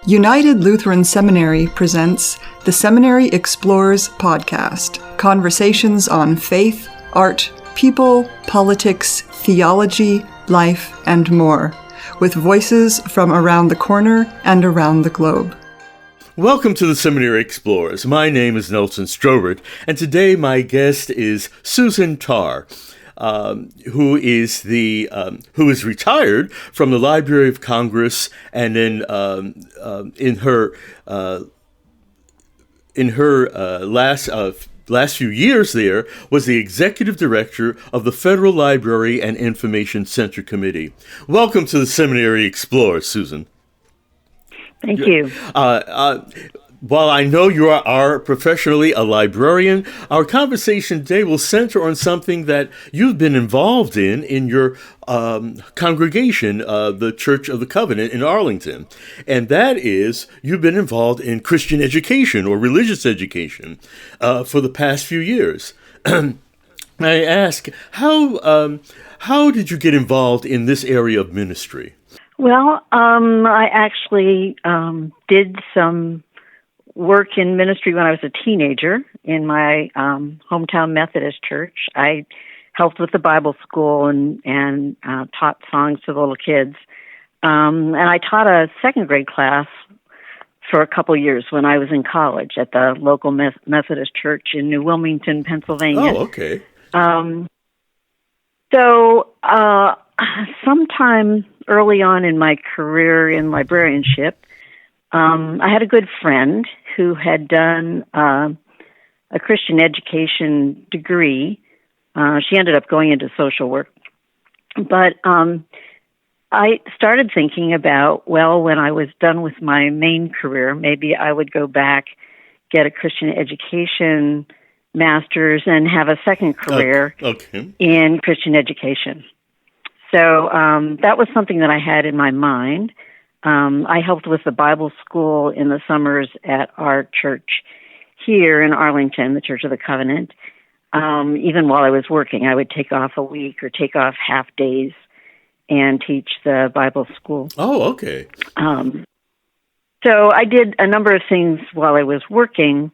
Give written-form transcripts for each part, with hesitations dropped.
United Lutheran Seminary presents the Seminary Explores podcast, conversations on faith, art, people, politics, theology, life, and more, with voices from around the corner and around the globe. Welcome to the Seminary Explorers. My name is Nelson Strobert, and today my guest is Susan Tarr, who is retired from the Library of Congress, and then in her last few years there was the executive director of the Federal Library and Information Center Committee. Welcome to the Seminary Explorers, Susan. Thank you. While I know you are professionally a librarian, our conversation today will center on something that you've been involved in your congregation, the Church of the Covenant in Arlington. And that is, you've been involved in Christian education or religious education for the past few years. I ask, how did you get involved in this area of ministry? Well, I actually did some work in ministry when I was a teenager in my hometown Methodist church. I helped with the Bible school and taught songs to the little kids. And I taught a second grade class for a couple years when I was in college at the local Methodist church in New Wilmington, Pennsylvania. Oh, okay. So sometime early on in my career in librarianship, I had a good friend who had done a Christian education degree. She ended up going into social work. But I started thinking about, well, when I was done with my main career, maybe I would go back, get a Christian education master's, and have a second career in Christian education. So that was something that I had in my mind. I helped with the Bible school in the summers at our church here in Arlington, the Church of the Covenant. Even while I was working, I would take off a week or take off half days and teach the Bible school. Oh, okay. So I did a number of things while I was working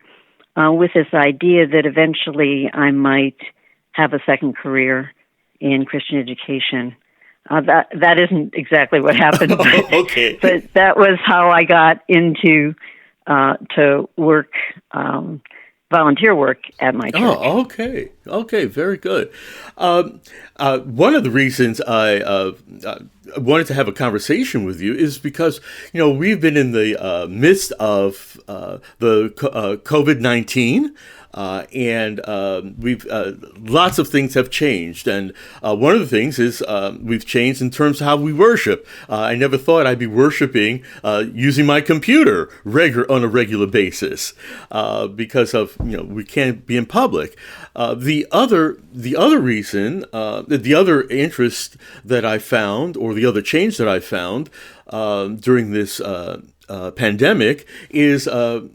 with this idea that eventually I might have a second career in Christian education. That isn't exactly what happened, but, okay. But that was how I got into to work, volunteer work at my church. Oh, okay. Okay, very good. One of the reasons I wanted to have a conversation with you is because, we've been in the midst of the COVID-19, and we've lots of things have changed, and one of the things is we've changed in terms of how we worship. I never thought I'd be worshiping using my computer on a regular basis because of we can't be in public. The other reason, the other interest that I found, or the other change that I found during this pandemic is the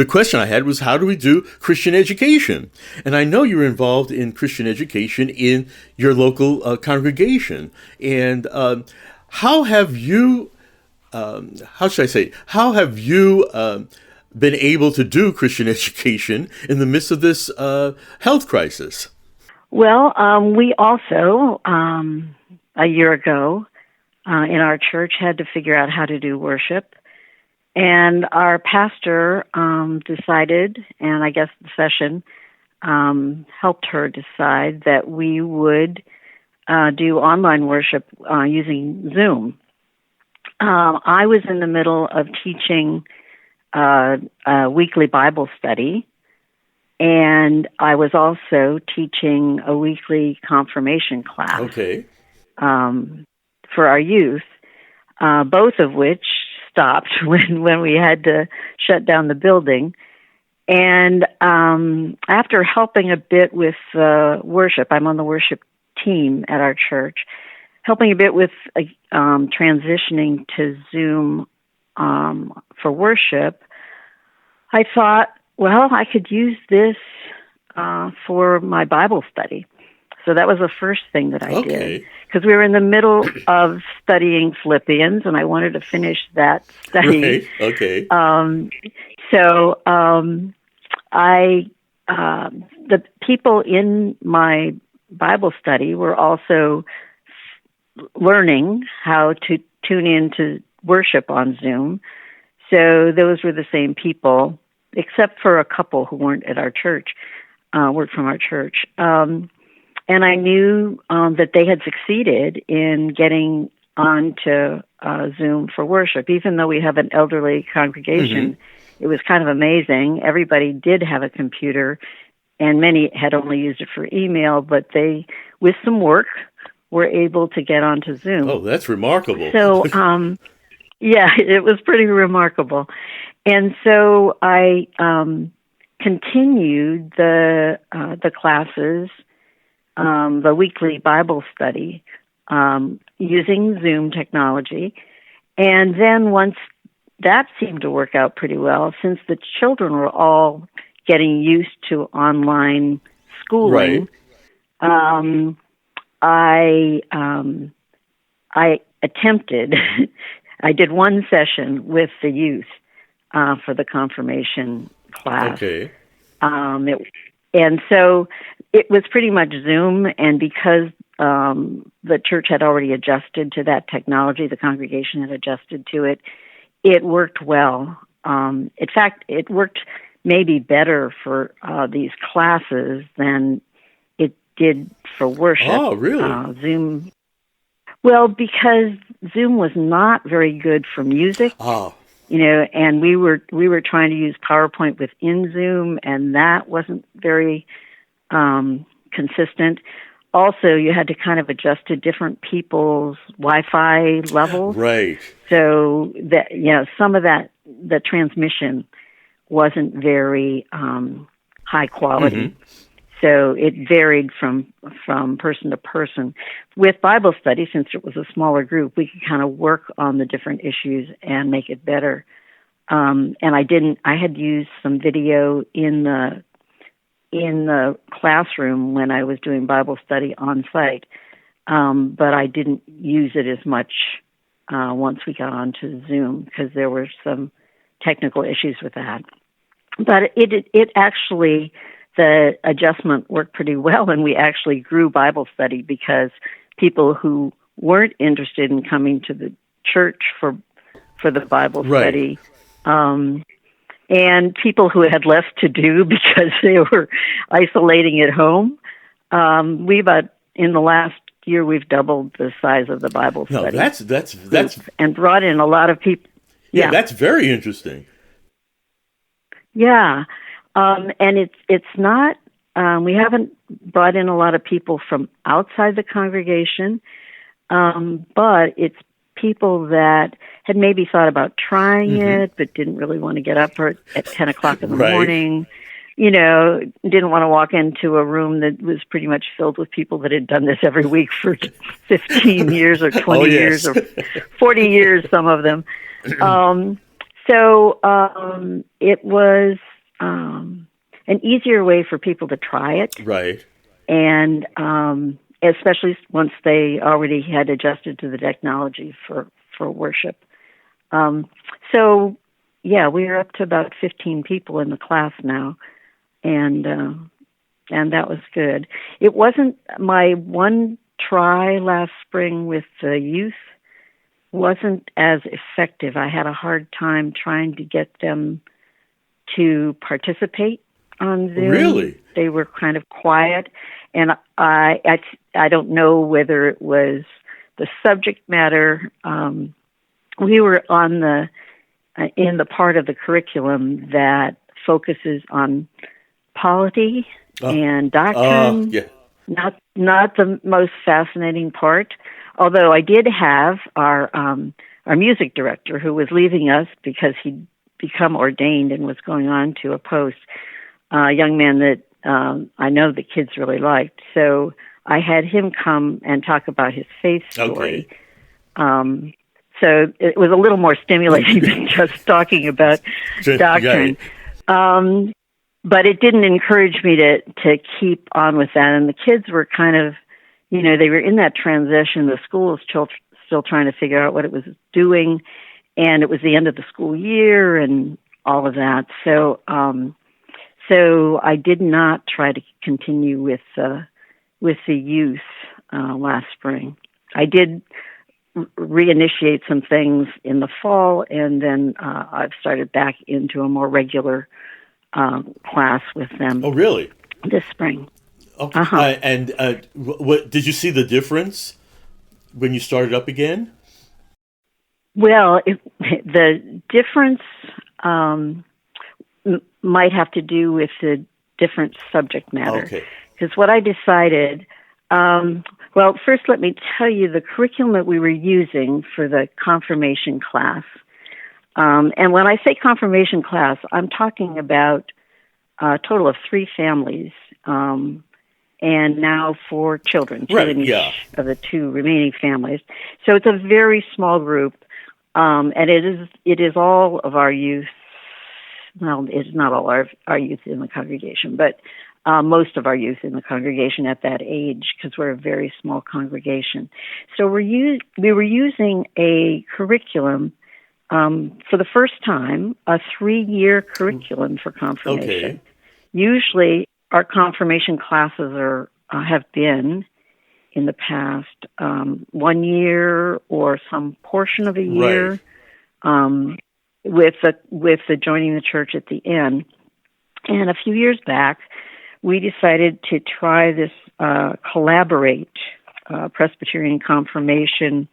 question I had was, how do we do Christian education? And I know you're involved in Christian education in your local congregation. And how have you been able to do Christian education in the midst of this health crisis? Well, we also, a year ago, in our church, had to figure out how to do worship. And our pastor decided, and I guess the session helped her decide, that we would do online worship using Zoom. I was in the middle of teaching a weekly Bible study, and I was also teaching a weekly confirmation class. Okay. For our youth, both of which stopped when we had to shut down the building. And after helping a bit with worship, I'm on the worship team at our church, helping a bit with transitioning to Zoom for worship, I thought, well, I could use this for my Bible study. So that was the first thing that I did, Okay. because we were in the middle of studying Philippians, and I wanted to finish that study. Right. Okay. So the people in my Bible study were also learning how to tune in to worship on Zoom. So those were the same people, except for a couple who weren't at our church, weren't from our church. And I knew that they had succeeded in getting onto Zoom for worship. Even though we have an elderly congregation, it was kind of amazing. Everybody did have a computer, and many had only used it for email, but they, with some work, were able to get onto Zoom. Oh, that's remarkable. So, yeah, it was pretty remarkable. And so I continued the classes, the weekly Bible study, using Zoom technology. And then once that seemed to work out pretty well, since the children were all getting used to online schooling, Right. I attempted, I did one session with the youth for the confirmation class. Okay. And so it was pretty much Zoom, and because the church had already adjusted to that technology, the congregation had adjusted to it, it worked well. In fact, it worked maybe better for these classes than it did for worship. Oh, really? Zoom. Well, because Zoom was not very good for music. Oh. And we were trying to use PowerPoint within Zoom, and that wasn't very consistent. Also, you had to kind of adjust to different people's Wi-Fi levels. Right. So that some of that, the transmission wasn't very high quality. So it varied from person to person. With Bible study, since it was a smaller group, we could kind of work on the different issues and make it better. And I had used some video in the classroom when I was doing Bible study on site, but I didn't use it as much once we got onto Zoom, because there were some technical issues with that. But it actually, the adjustment worked pretty well, and we actually grew Bible study because people who weren't interested in coming to the church for the Bible study, and people who had less to do because they were isolating at home, in the last year we've doubled the size of the Bible study. No, that's and brought in a lot of people. Yeah, that's very interesting. Yeah. And it's not, we haven't brought in a lot of people from outside the congregation, but it's people that had maybe thought about trying it, but didn't really want to get up at 10 o'clock in the morning, didn't want to walk into a room that was pretty much filled with people that had done this every week for 15 years or 20 years or 40 years, some of them. So it was an easier way for people to try it. Right. And especially once they already had adjusted to the technology for worship. So, yeah, we are up to about 15 people in the class now, and that was good. It wasn't my one try last spring with the youth wasn't as effective. I had a hard time trying to get them to participate on Zoom. Really? They were kind of quiet, and I don't know whether it was the subject matter. We were on in the part of the curriculum that focuses on polity and doctrine. Not the most fascinating part. Although I did have our music director, who was leaving us because he'd become ordained and was going on to a post, a young man that I know the kids really liked. So I had him come and talk about his faith story. Okay. So it was a little more stimulating than just talking about doctrine. but it didn't encourage me to keep on with that. And the kids were kind of, they were in that transition. The school was still trying to figure out what it was doing, and it was the end of the school year and all of that. So, so I did not try to continue with the youth last spring. I did reinitiate some things in the fall, and then I've started back into a more regular class with them. Oh, really? This spring. Okay. What did you see the difference when you started up again? Well, the difference might have to do with the different subject matter. Okay. Because what I decided, well, first let me tell you the curriculum that we were using for the confirmation class. And when I say confirmation class, I'm talking about a total of 3 families, and now 4 children, 2 in each of the 2 remaining families. So it's a very small group, and it is all of our youth. Well, it's not all our youth in the congregation, but most of our youth in the congregation at that age, because we're a very small congregation. So we were using a curriculum for the first time, a 3-year curriculum for confirmation. Okay. Usually, our confirmation classes have been in the past 1 year or some portion of a year, with the joining the church at the end. And a few years back, we decided to try this Collaborate Presbyterian confirmation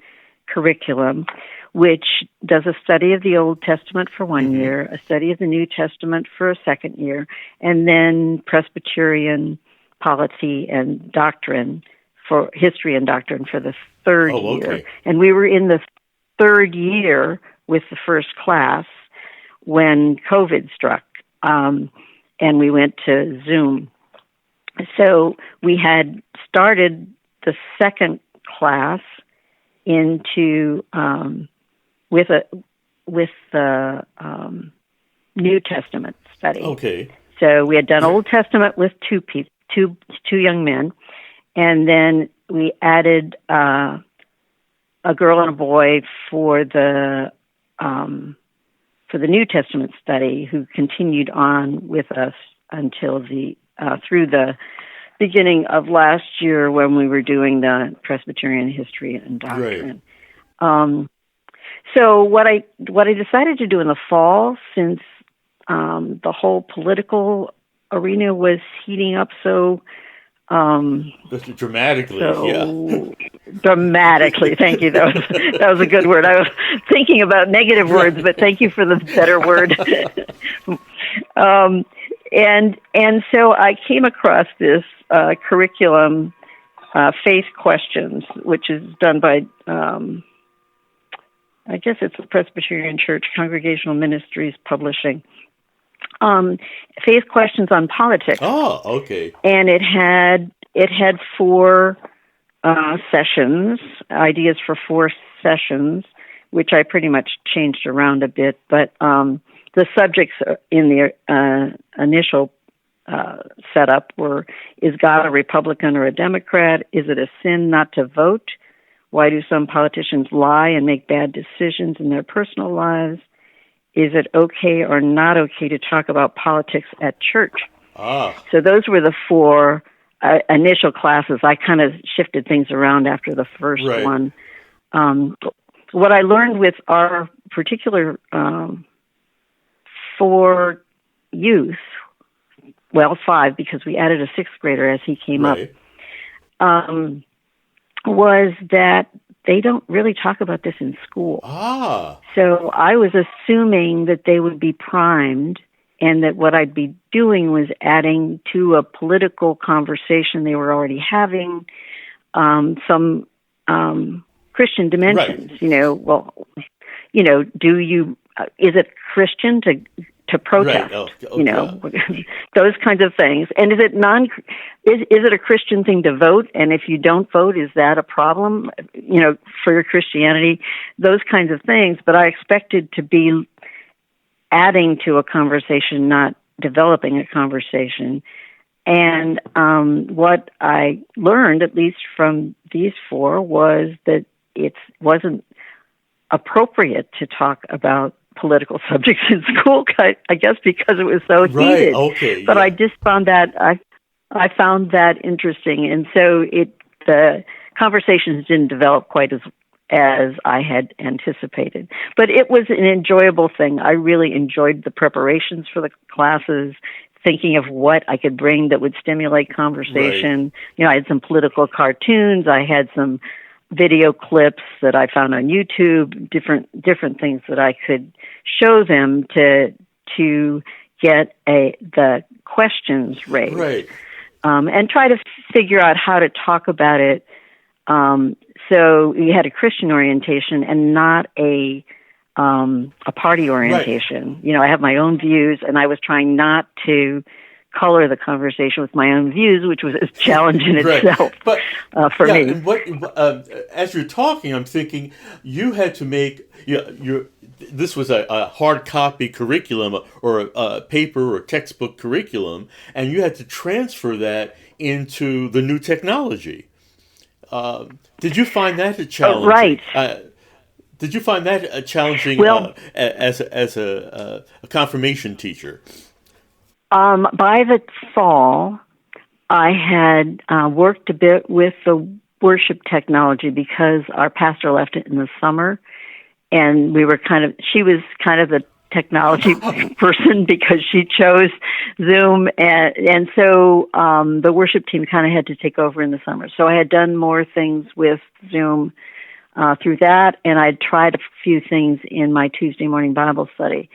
curriculum, which does a study of the Old Testament for 1 year, a study of the New Testament for a second year, and then Presbyterian polity and doctrine for history and doctrine for the third year. And we were in the third year with the first class when COVID struck, and we went to Zoom. So we had started the second class into with the New Testament study. Okay. So we had done Old Testament with two young men, and then we added a girl and a boy for the New Testament study, who continued on with us until through the beginning of last year when we were doing the Presbyterian history and doctrine. Right. So what I decided to do in the fall, since the whole political arena was heating up so dramatically, dramatically. Thank you. That was a good word. I was thinking about negative words, but thank you for the better word. And so I came across this curriculum, Faith Questions, which is done by, I guess it's the Presbyterian Church Congregational Ministries Publishing. Faith Questions on Politics. Oh, okay. And it had 4 sessions, ideas for 4 sessions, which I pretty much changed around a bit. But the subjects in the initial setup were: is God a Republican or a Democrat? Is it a sin not to vote? Why do some politicians lie and make bad decisions in their personal lives? Is it okay or not okay to talk about politics at church? So those were the 4 initial classes. I kind of shifted things around after the first one. What I learned with our particular 4 youth, well, 5, because we added a 6th grader as he came up, was that they don't really talk about this in school. So I was assuming that they would be primed, and that what I'd be doing was adding to a political conversation they were already having some Christian dimensions. Is it Christian to protest? Those kinds of things. And is it a Christian thing to vote? And if you don't vote, is that a problem? For your Christianity, those kinds of things. But I expected to be adding to a conversation, not developing a conversation. And what I learned, at least from these four, was that it wasn't appropriate to talk about political subjects in school, I guess because it was so heated. Okay, but I just found that I found that interesting, and so the conversations didn't develop quite as I had anticipated. But it was an enjoyable thing. I really enjoyed the preparations for the classes, thinking of what I could bring that would stimulate conversation. Right. I had some political cartoons. I had some video clips that I found on YouTube, different things that I could show them to get the questions raised. Right. And try to figure out how to talk about it. So you had a Christian orientation and not a party orientation. Right. I have my own views, and I was trying not to color the conversation with my own views, which was a challenge in itself. But for me. And as you're talking, I'm thinking you had to make this was a hard copy curriculum or a paper or textbook curriculum, and you had to transfer that into the new technology. Did you find that a challenge? Right. Did you find that challenging as a confirmation teacher? By the fall, I had worked a bit with the worship technology because our pastor left it in the summer, and she was kind of the technology person because she chose Zoom, and so the worship team kind of had to take over in the summer. So I had done more things with Zoom through that, and I'd tried a few things in my Tuesday morning Bible study.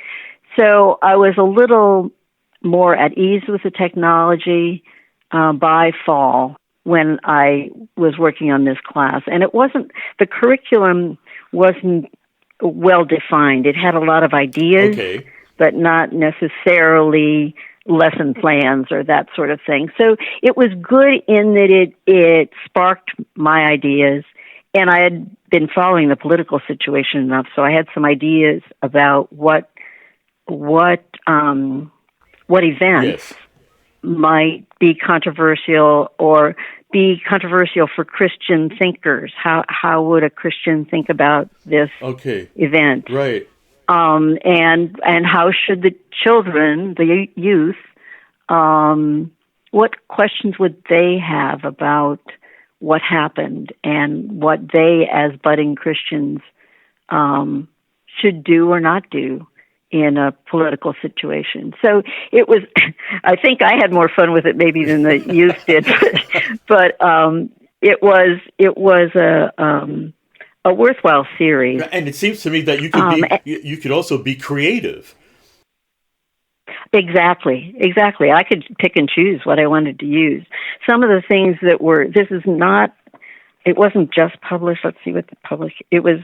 So I was a little more at ease with the technology by fall when I was working on this class. And the curriculum wasn't well defined. It had a lot of ideas, but not necessarily lesson plans or that sort of thing. So it was good in that it sparked my ideas, and I had been following the political situation enough, so I had some ideas about what events might be controversial or be controversial for Christian thinkers. How would a Christian think about this event? Right. And how should the children, the youth, what questions would they have about what happened and what they as budding Christians should do or not do in a political situation. So it was, I think I had more fun with it maybe than the youth did, but it was a worthwhile series. And it seems to me that you could also be creative. Exactly. I could pick and choose what I wanted to use. Some of the things it wasn't just published. Let's see what the published, it was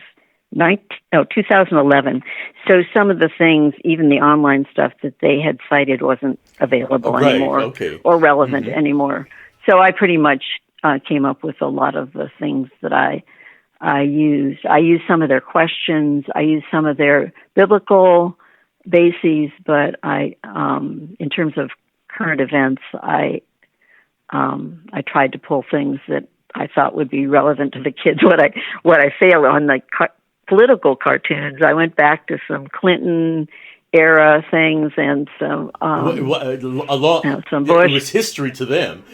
2011. So some of the things, even the online stuff that they had cited wasn't available anymore or relevant anymore. So I pretty much came up with a lot of the things that I used. I used some of their questions. I used some of their biblical bases, but in terms of current events, I tried to pull things that I thought would be relevant to the kids. What I failed on, like political cartoons, I went back to some Clinton era things and some some Bush. It was history to them,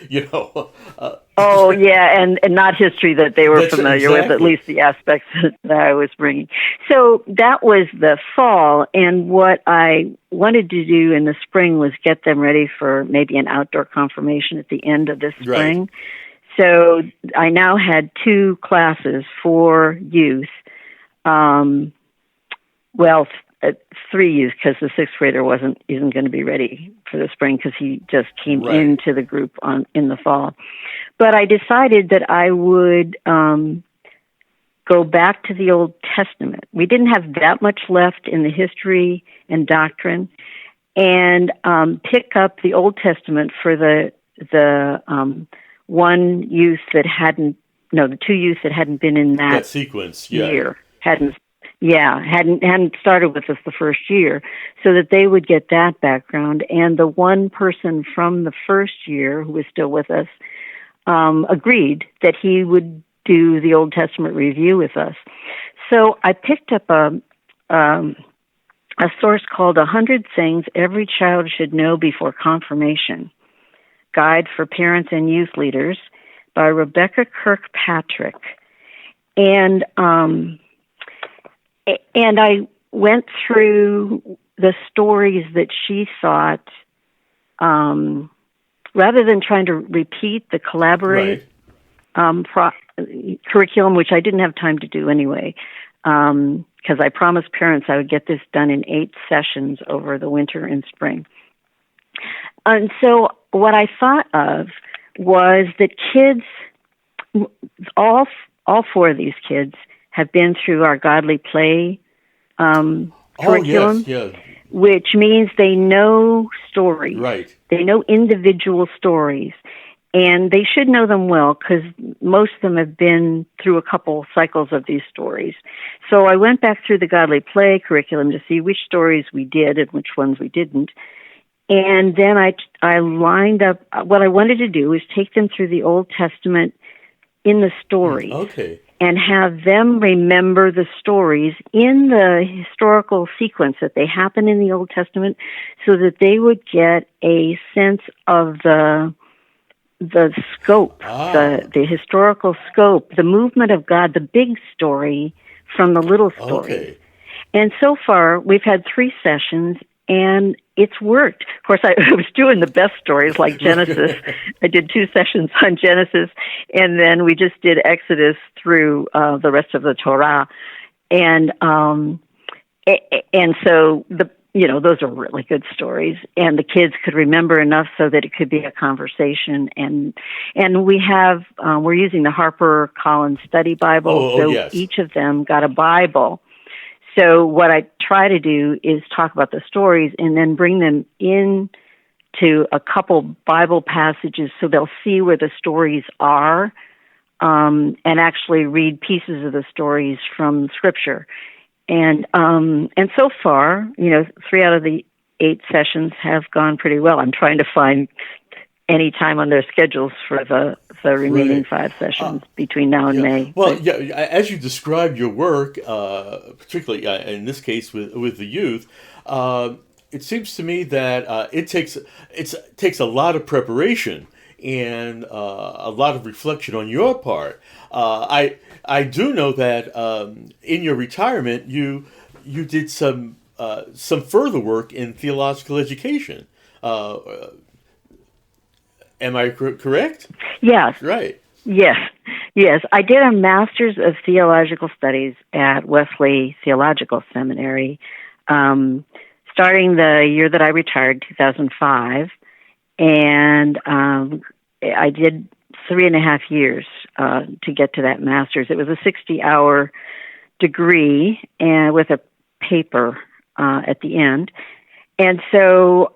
Oh yeah, and not history that they were familiar with, at least the aspects that I was bringing. So that was the fall, and what I wanted to do in the spring was get them ready for maybe an outdoor confirmation at the end of this spring. Right. So I now had 2 classes for youth. 3 youth, because the 6th grader isn't going to be ready for the spring because he just came into the group in the fall. But I decided that I would go back to the Old Testament. We didn't have that much left in the history and doctrine, and pick up the Old Testament for the one youth that the 2 youth that hadn't been in that sequence year Yeah, hadn't started with us the first year, so that they would get that background. And the one person from the first year who was still with us agreed that he would do the Old Testament review with us. So I picked up a source called 100 Things Every Child Should Know Before Confirmation, Guide for Parents and Youth Leaders by Rebecca Kirkpatrick. And I went through the stories that she thought, rather than trying to repeat the Collaborate curriculum, which I didn't have time to do anyway, because I promised parents I would get this done in 8 sessions over the winter and spring. And so what I thought of was that kids, all 4 of these kids, have been through our Godly Play curriculum, which means they know stories. Right. They know individual stories, and they should know them well because most of them have been through a couple cycles of these stories. So I went back through the Godly Play curriculum to see which stories we did and which ones we didn't. And then I lined up, what I wanted to do was take them through the Old Testament in the story. Okay. And have them remember the stories in the historical sequence that they happen in the Old Testament, so that they would get a sense of the scope, the historical scope, the movement of God, the big story from the little story. Okay. And so far, we've had 3 sessions, and it's worked. Of course, I was doing the best stories like Genesis. I did 2 sessions on Genesis, and then we just did Exodus through the rest of the Torah. And so those are really good stories, and the kids could remember enough so that it could be a conversation. And we have we're using the Harper Collins Study Bible, so each of them got a Bible. So what I try to do is talk about the stories and then bring them in to a couple Bible passages so they'll see where the stories are, and actually read pieces of the stories from Scripture. And so far, 3 out of the 8 sessions have gone pretty well. I'm trying to find any time on their schedules for the remaining 5 sessions between now and May. Well, as you described your work, particularly in this case with the youth, it seems to me that it takes a lot of preparation and a lot of reflection on your part. I do know that in your retirement you did some further work in theological education. Am I correct? Yes. Right. Yes. I did a Master's of Theological Studies at Wesley Theological Seminary, starting the year that I retired, 2005, and I did 3.5 years to get to that Master's. It was a 60-hour degree and with a paper at the end, and so.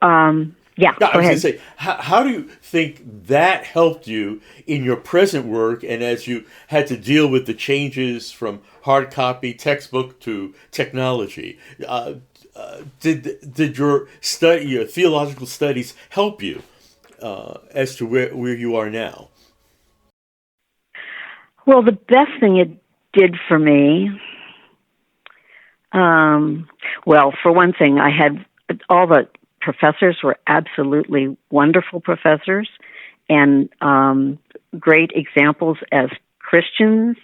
I was going to say, how do you think that helped you in your present work, and as you had to deal with the changes from hard copy textbook to technology? Did your theological studies help you as to where you are now? Well, the best thing it did for me, for one thing, I had all the professors were absolutely wonderful professors and great examples as Christians,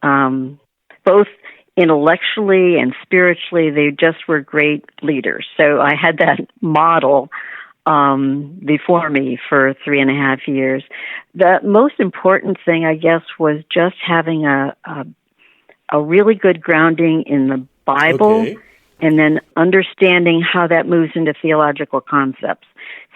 both intellectually and spiritually. They just were great leaders. So I had that model before me for 3.5 years. The most important thing, I guess, was just having a really good grounding in the Bible. Okay. And then understanding how that moves into theological concepts.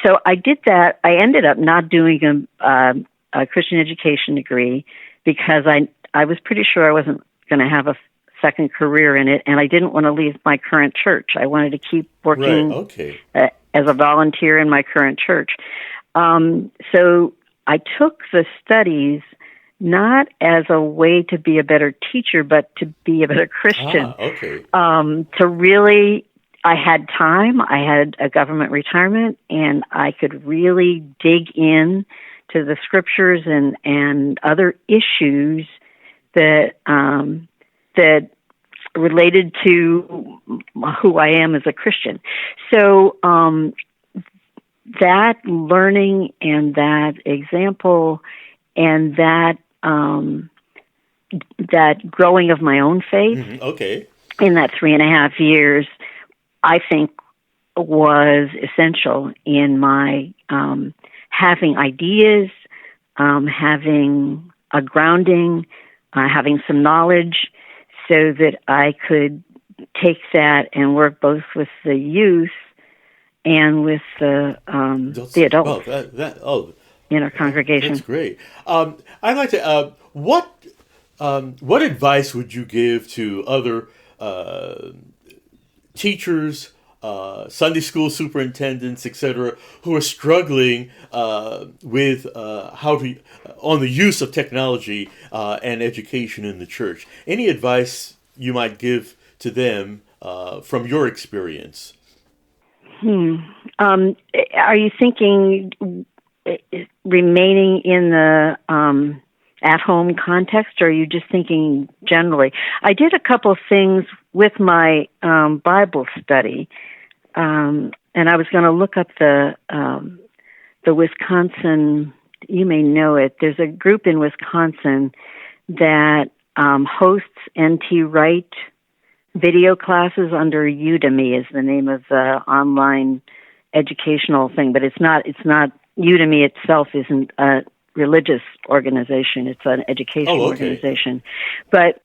So I did that. I ended up not doing a Christian education degree because I was pretty sure I wasn't going to have a second career in it, and I didn't want to leave my current church. I wanted to keep working as a volunteer in my current church. So I took the studies not as a way to be a better teacher, but to be a better Christian. Okay. To really, I had time, I had a government retirement, and I could really dig in to the scriptures and other issues that that related to who I am as a Christian. So that learning and that example and that that growing of my own faith in that 3.5 years, I think was essential in my having ideas, having a grounding, having some knowledge, so that I could take that and work both with the youth and with the adults in our congregation. That's great. I'd like to. What advice would you give to other teachers, Sunday school superintendents, etc., who are struggling with on the use of technology and education in the church? Any advice you might give to them from your experience? Are you thinking remaining in the at-home context, or are you just thinking generally? I did a couple of things with my Bible study, and I was going to look up the Wisconsin. You may know it. There's a group in Wisconsin that hosts N.T. Wright video classes under Udemy is the name of the online educational thing, but it's not Udemy itself isn't a religious organization. It's an educational organization. But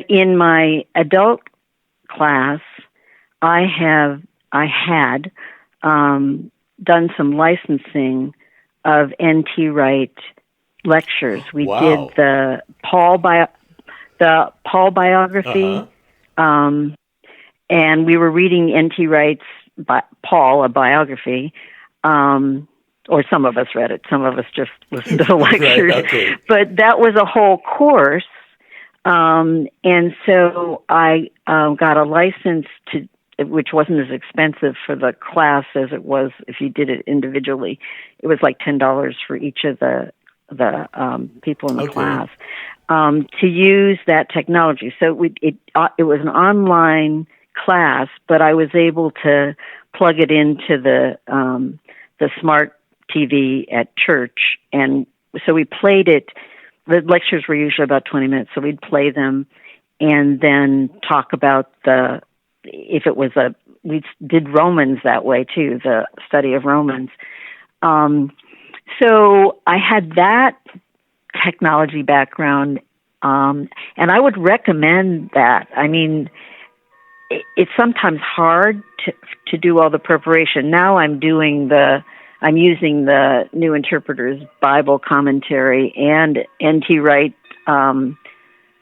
in my adult class, I had done some licensing of N.T. Wright lectures. We did the Paul biography, and we were reading N.T. Wright's Paul, a biography. Or some of us read it. Some of us just listened to the lectures. Right, but that was a whole course. And so I got a license which wasn't as expensive for the class as it was if you did it individually. It was like $10 for each of the people in the class to use that technology. So it was an online class, but I was able to plug it into the smart TV at church, and so we played it. The lectures were usually about 20 minutes, so we'd play them and then talk about we did Romans that way too, the study of Romans. So I had that technology background, and I would recommend that. I mean, it's sometimes hard to do all the preparation. Now I'm using the New Interpreter's Bible Commentary and N.T. Wright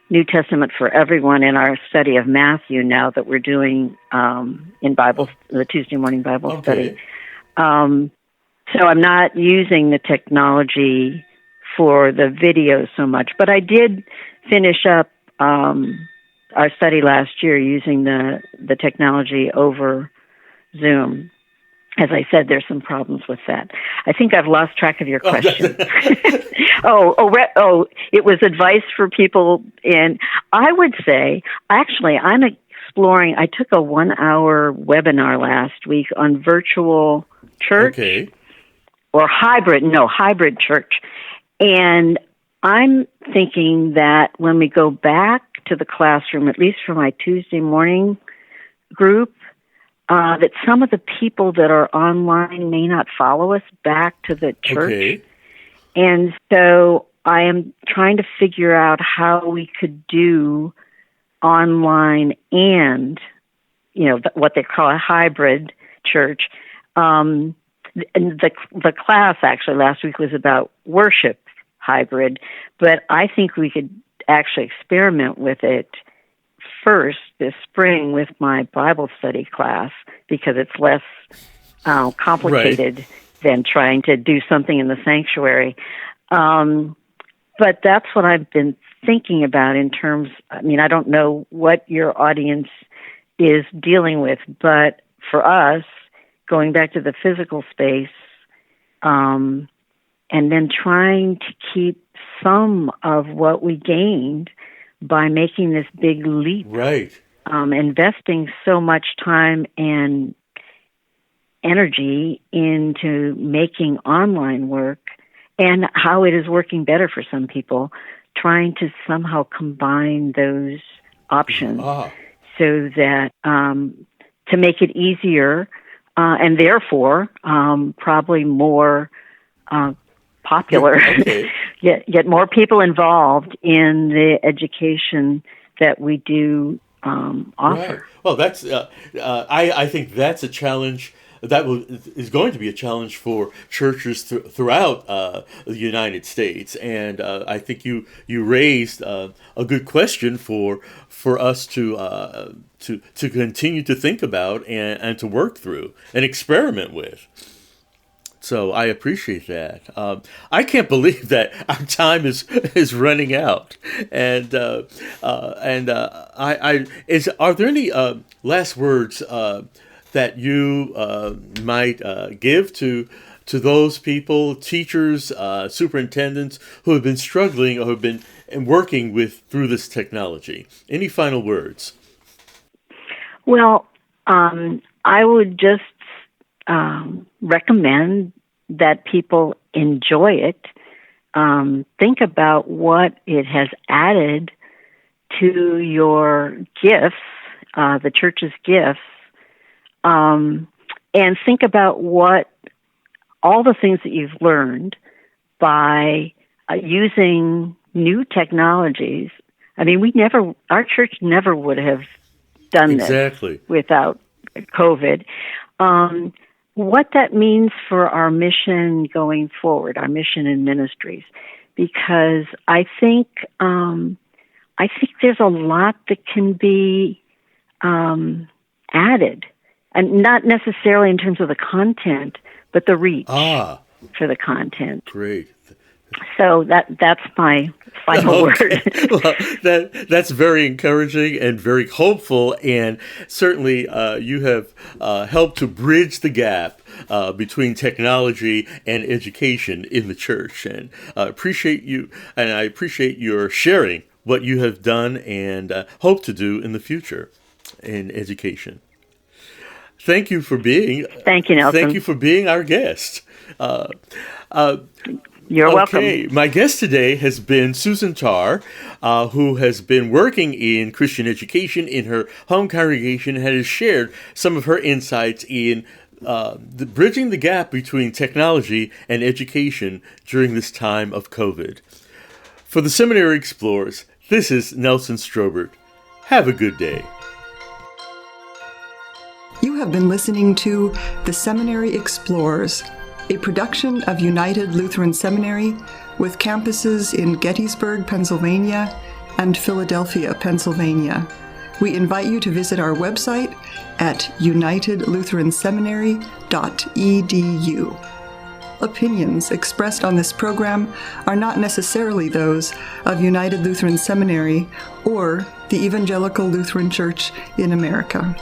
New Testament for Everyone in our study of Matthew now that we're doing in the Tuesday morning Bible study. So I'm not using the technology for the video so much, but I did finish up our study last year using the technology over Zoom. As I said, there's some problems with that. I think I've lost track of your question. It was advice for people I would say, actually, I'm exploring, I took a 1-hour webinar last week on virtual church or hybrid church. And I'm thinking that when we go back to the classroom, at least for my Tuesday morning group, that some of the people that are online may not follow us back to the church. And so I am trying to figure out how we could do online and, what they call a hybrid church. And the class actually last week was about worship hybrid, but I think we could actually experiment with it first this spring with my Bible study class because it's less complicated than trying to do something in the sanctuary. but that's what I've been thinking about in terms, I mean, I don't know what your audience is dealing with, but for us, going back to the physical space, and then trying to keep some of what we gained by making this big leap. Right. Investing so much time and energy into making online work and how it is working better for some people, trying to somehow combine those options so that to make it easier and therefore probably more popular, get more people involved in the education that we do offer. Right. Well, that's I think that's a challenge that is going to be a challenge for churches throughout the United States, and I think you raised a good question for us to continue to think about and to work through and experiment with. So I appreciate that. I can't believe that our time is running out, and are there any last words that you might give to those people, teachers, superintendents who have been struggling or have been working through this technology? Any final words? Well, I would just recommend that people enjoy it. Think about what it has added to your gifts, the church's gifts, and think about what all the things that you've learned by using new technologies. I mean, our church never would have done this without COVID. What that means for our mission going forward, our mission and ministries, because I think there's a lot that can be added, and not necessarily in terms of the content, but the reach for the content. Great. So that's my final word. Well, that's very encouraging and very hopeful, and certainly you have helped to bridge the gap between technology and education in the church. And I appreciate you, and I appreciate your sharing what you have done and hope to do in the future in education. Thank you for being. Thank you, Nelson. Thank you for being our guest. You're welcome. My guest today has been Susan Tarr, who has been working in Christian education in her home congregation and has shared some of her insights in bridging the gap between technology and education during this time of COVID. For the Seminary Explorers, this is Nelson Strobert. Have a good day. You have been listening to The Seminary Explorers, a production of United Lutheran Seminary with campuses in Gettysburg, Pennsylvania and Philadelphia, Pennsylvania. We invite you to visit our website at unitedlutheranseminary.edu. Opinions expressed on this program are not necessarily those of United Lutheran Seminary or the Evangelical Lutheran Church in America.